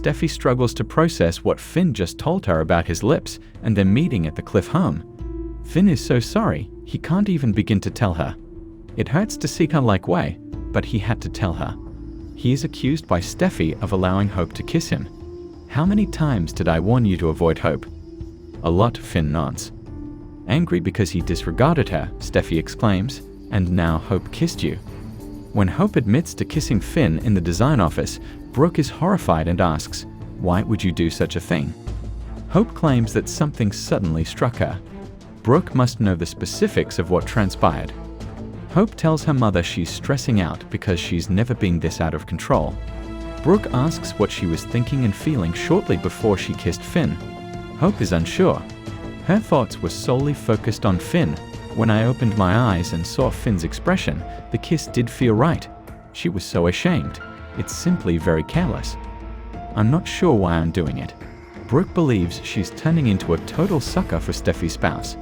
Steffi struggles to process what Finn just told her about his lips and their meeting at the cliff home. Finn is so sorry, he can't even begin to tell her. It hurts to see her like way, but he had to tell her. He is accused by Steffi of allowing Hope to kiss him. How many times did I warn you to avoid Hope? A lot, Finn nods. Angry because he disregarded her, Steffi exclaims, and now Hope kissed you. When Hope admits to kissing Finn in the design office, Brooke is horrified and asks, why would you do such a thing? Hope claims that something suddenly struck her. Brooke must know the specifics of what transpired. Hope tells her mother she's stressing out because she's never been this out of control. Brooke asks what she was thinking and feeling shortly before she kissed Finn. Hope is unsure. Her thoughts were solely focused on Finn. When I opened my eyes and saw Finn's expression, the kiss did feel right. She was so ashamed. It's simply very careless. I'm not sure why I'm doing it. Brooke believes she's turning into a total sucker for Steffi's spouse.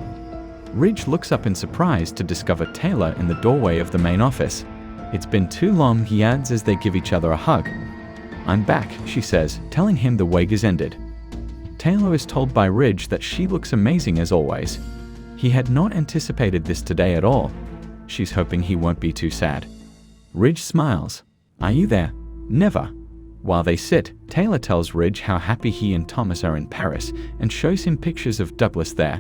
Ridge looks up in surprise to discover Taylor in the doorway of the main office. It's been too long, he adds as they give each other a hug. I'm back, she says, telling him the wait is ended. Taylor is told by Ridge that she looks amazing as always. He had not anticipated this today at all. She's hoping he won't be too sad. Ridge smiles. Are you there? Never. While they sit, Taylor tells Ridge how happy he and Thomas are in Paris and shows him pictures of Douglas there.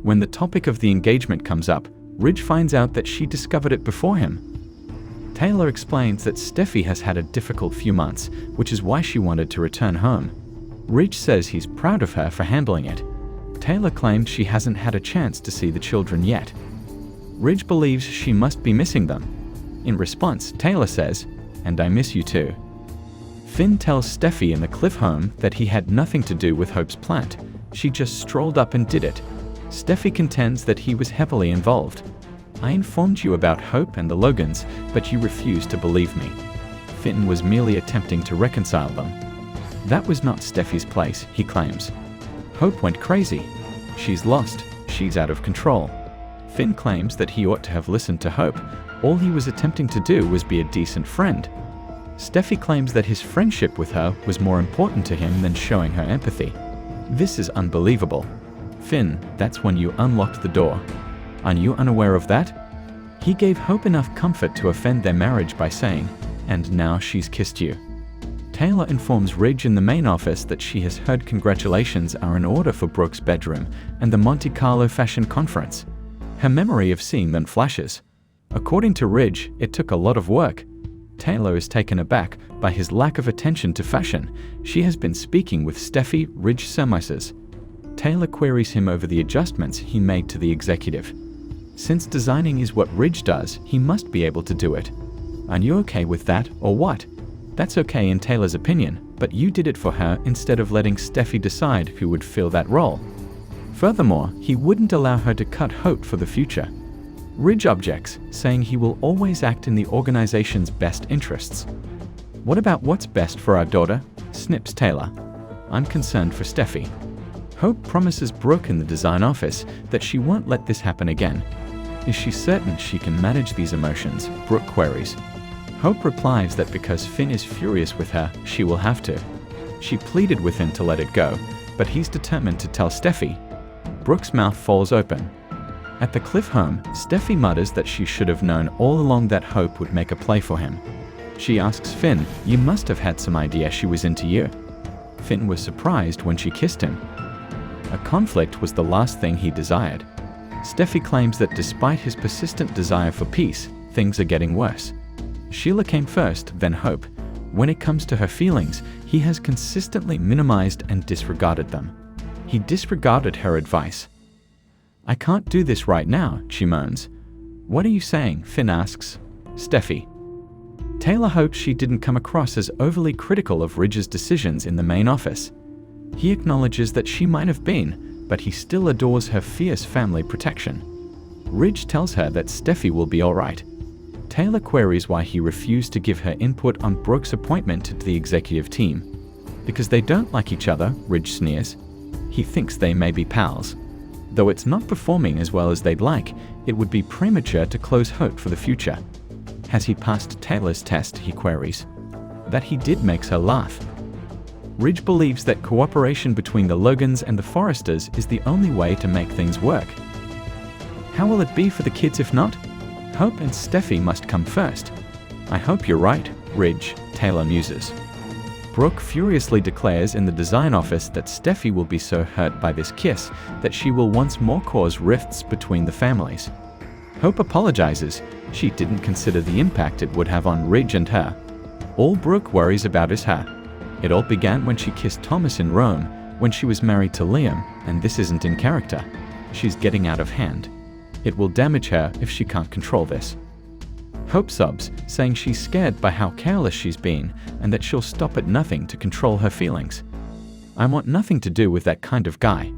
When the topic of the engagement comes up, Ridge finds out that she discovered it before him. Taylor explains that Steffi has had a difficult few months, which is why she wanted to return home. Ridge says he's proud of her for handling it. Taylor claims she hasn't had a chance to see the children yet. Ridge believes she must be missing them. In response, Taylor says, and I miss you too. Finn tells Steffi in the cliff home that he had nothing to do with Hope's plant. She just strolled up and did it. Steffi contends that he was heavily involved. I informed you about Hope and the Logans, but you refused to believe me. Finn was merely attempting to reconcile them. That was not Steffi's place, he claims. Hope went crazy. She's lost. She's out of control. Finn claims that he ought to have listened to Hope. All he was attempting to do was be a decent friend. Steffi claims that his friendship with her was more important to him than showing her empathy. This is unbelievable. Finn, that's when you unlocked the door. Are you unaware of that? He gave Hope enough comfort to offend their marriage by saying, and now she's kissed you. Taylor informs Ridge in the main office that she has heard congratulations are in order for Brooke's bedroom and the Monte Carlo fashion conference. Her memory of seeing them flashes. According to Ridge, it took a lot of work. Taylor is taken aback by his lack of attention to fashion. She has been speaking with Steffi, Ridge surmises. Taylor queries him over the adjustments he made to the executive. Since designing is what Ridge does, he must be able to do it. Are you okay with that, or what? That's okay in Taylor's opinion, but you did it for her instead of letting Steffi decide who would fill that role. Furthermore, he wouldn't allow her to cut Hope for the future. Ridge objects, saying he will always act in the organization's best interests. What about what's best for our daughter? Snips Taylor. I'm concerned for Steffi. Hope promises Brooke in the design office that she won't let this happen again. Is she certain she can manage these emotions? Brooke queries. Hope replies that because Finn is furious with her, she will have to. She pleaded with him to let it go, but he's determined to tell Steffi. Brooke's mouth falls open. At the cliff home, Steffi mutters that she should have known all along that Hope would make a play for him. She asks Finn, you must have had some idea she was into you. Finn was surprised when she kissed him. A conflict was the last thing he desired. Steffi claims that despite his persistent desire for peace, things are getting worse. Sheila came first, then Hope. When it comes to her feelings, he has consistently minimized and disregarded them. He disregarded her advice. I can't do this right now, she moans. What are you saying? Finn asks. Steffi. Taylor hopes she didn't come across as overly critical of Ridge's decisions in the main office. He acknowledges that she might have been, but he still adores her fierce family protection. Ridge tells her that Steffi will be alright. Taylor queries why he refused to give her input on Brooke's appointment to the executive team. Because they don't like each other, Ridge sneers. He thinks they may be pals. Though it's not performing as well as they'd like, it would be premature to close hope for the future. Has he passed Taylor's test, he queries. That he did makes her laugh. Ridge believes that cooperation between the Logans and the Forresters is the only way to make things work. How will it be for the kids if not? Hope and Steffi must come first. I hope you're right, Ridge, Taylor muses. Brooke furiously declares in the design office that Steffi will be so hurt by this kiss that she will once more cause rifts between the families. Hope apologizes. She didn't consider the impact it would have on Ridge and her. All Brooke worries about is her. It all began when she kissed Thomas in Rome, when she was married to Liam, and this isn't in character. She's getting out of hand. It will damage her if she can't control this. Hope sobs, saying she's scared by how careless she's been and that she'll stop at nothing to control her feelings. I want nothing to do with that kind of guy.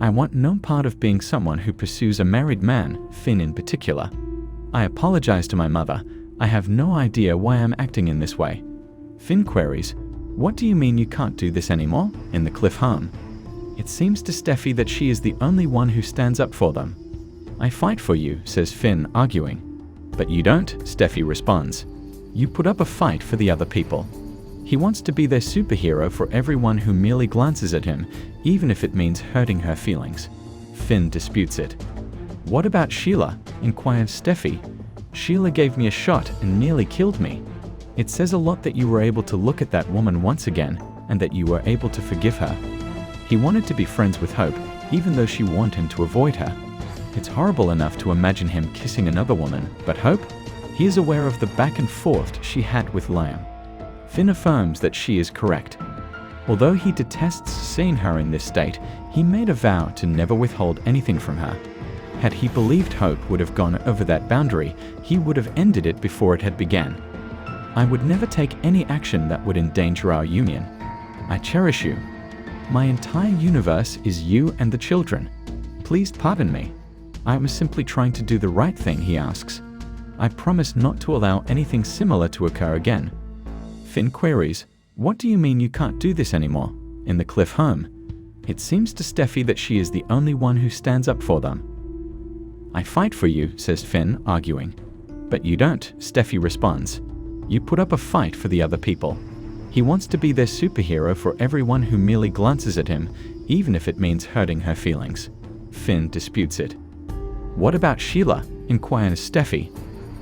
I want no part of being someone who pursues a married man, Finn in particular. I apologize to my mother. I have no idea why I'm acting in this way. Finn queries, "What do you mean you can't do this anymore?" in the Cliff home. It seems to Steffi that she is the only one who stands up for them. "I fight for you," says Finn, arguing. "But you don't," Steffi responds. "You put up a fight for the other people." He wants to be their superhero for everyone who merely glances at him, even if it means hurting her feelings. Finn disputes it. "What about Sheila?" inquires Steffi. "Sheila gave me a shot and nearly killed me. It says a lot that you were able to look at that woman once again and that you were able to forgive her." He wanted to be friends with Hope, even though she wanted him to avoid her. It's horrible enough to imagine him kissing another woman, but Hope? He is aware of the back and forth she had with Liam. Finn affirms that she is correct. Although he detests seeing her in this state, he made a vow to never withhold anything from her. Had he believed Hope would have gone over that boundary, he would have ended it before it had begun. "I would never take any action that would endanger our union. I cherish you. My entire universe is you and the children. Please pardon me. I was simply trying to do the right thing," he asks. "I promise not to allow anything similar to occur again." Finn queries, "What do you mean you can't do this anymore?" in the Cliff home. It seems to Steffi that she is the only one who stands up for them. "I fight for you," says Finn, arguing. "But you don't," Steffi responds. "You put up a fight for the other people." He wants to be their superhero for everyone who merely glances at him, even if it means hurting her feelings. Finn disputes it. "What about Sheila?" inquires Steffi.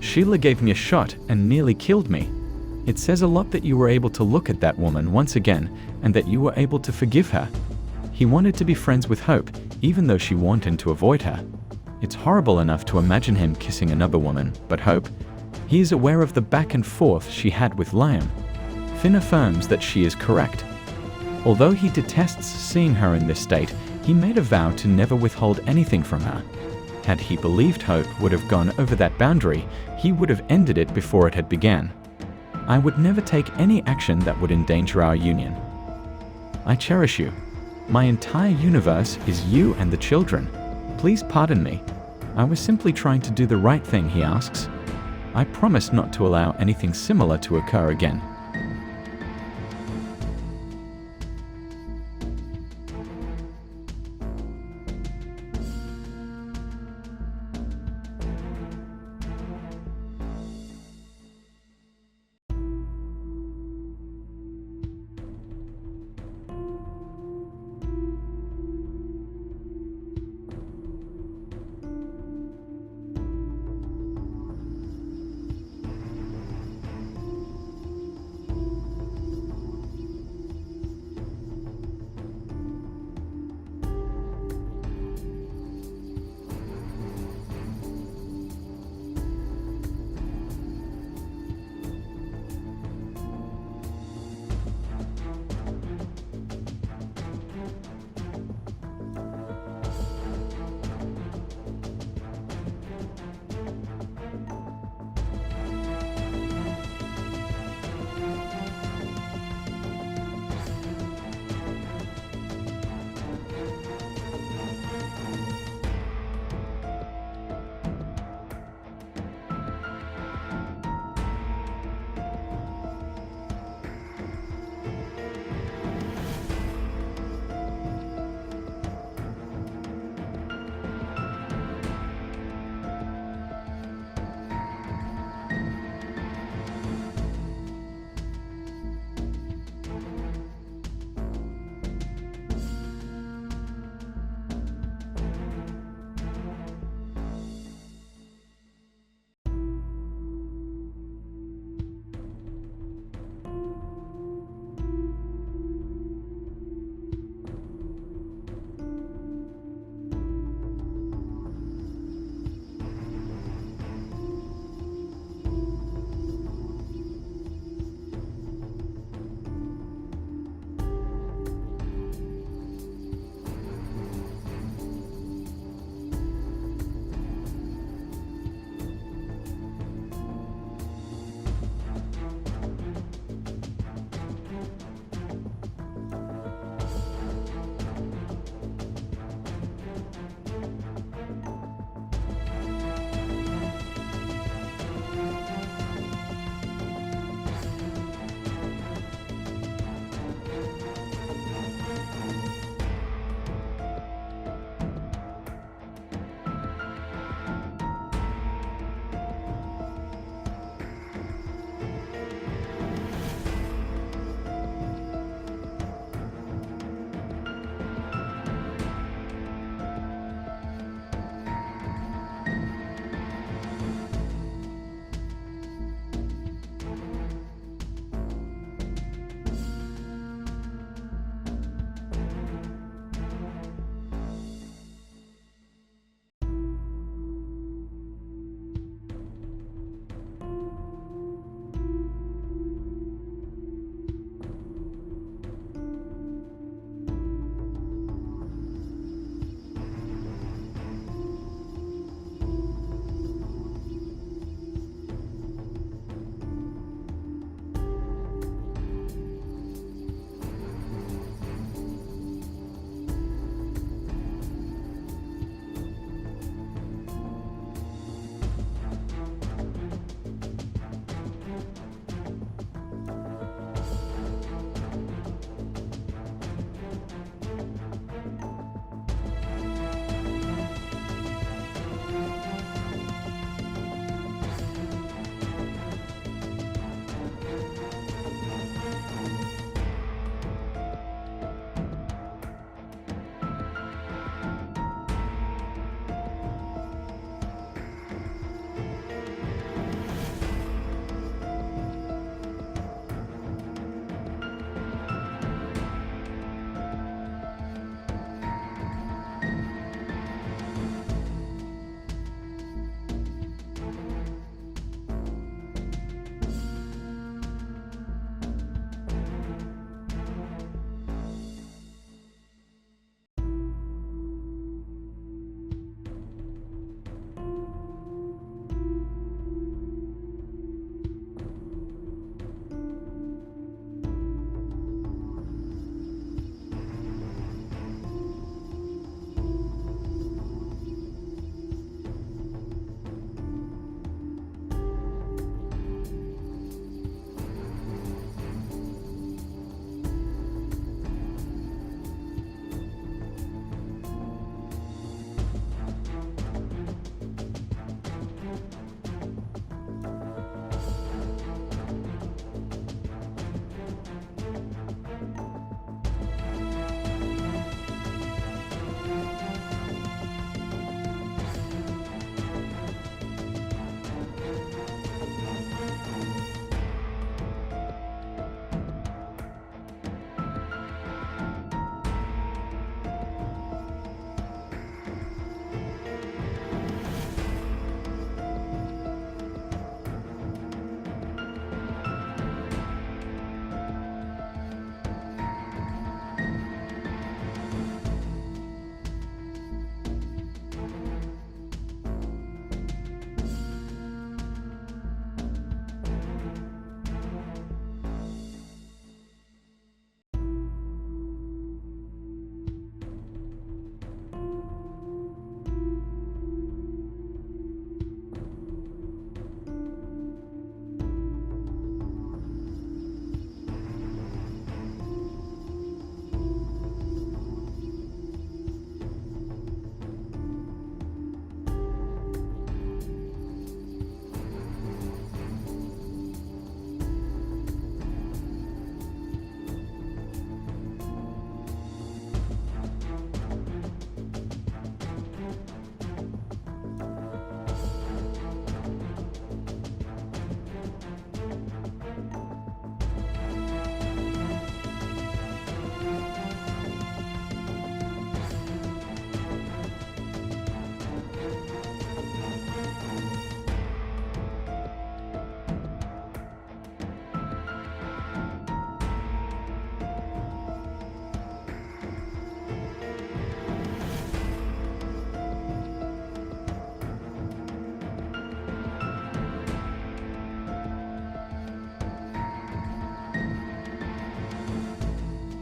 "Sheila gave me a shot and nearly killed me. It says a lot that you were able to look at that woman once again and that you were able to forgive her." He wanted to be friends with Hope, even though she wanted to avoid her. It's horrible enough to imagine him kissing another woman, but Hope? He is aware of the back and forth she had with Liam. Finn affirms that she is correct. Although he detests seeing her in this state, he made a vow to never withhold anything from her. Had he believed Hope would have gone over that boundary, he would have ended it before it had begun. "I would never take any action that would endanger our union. I cherish you. My entire universe is you and the children. Please pardon me. I was simply trying to do the right thing," he asks. "I promise not to allow anything similar to occur again."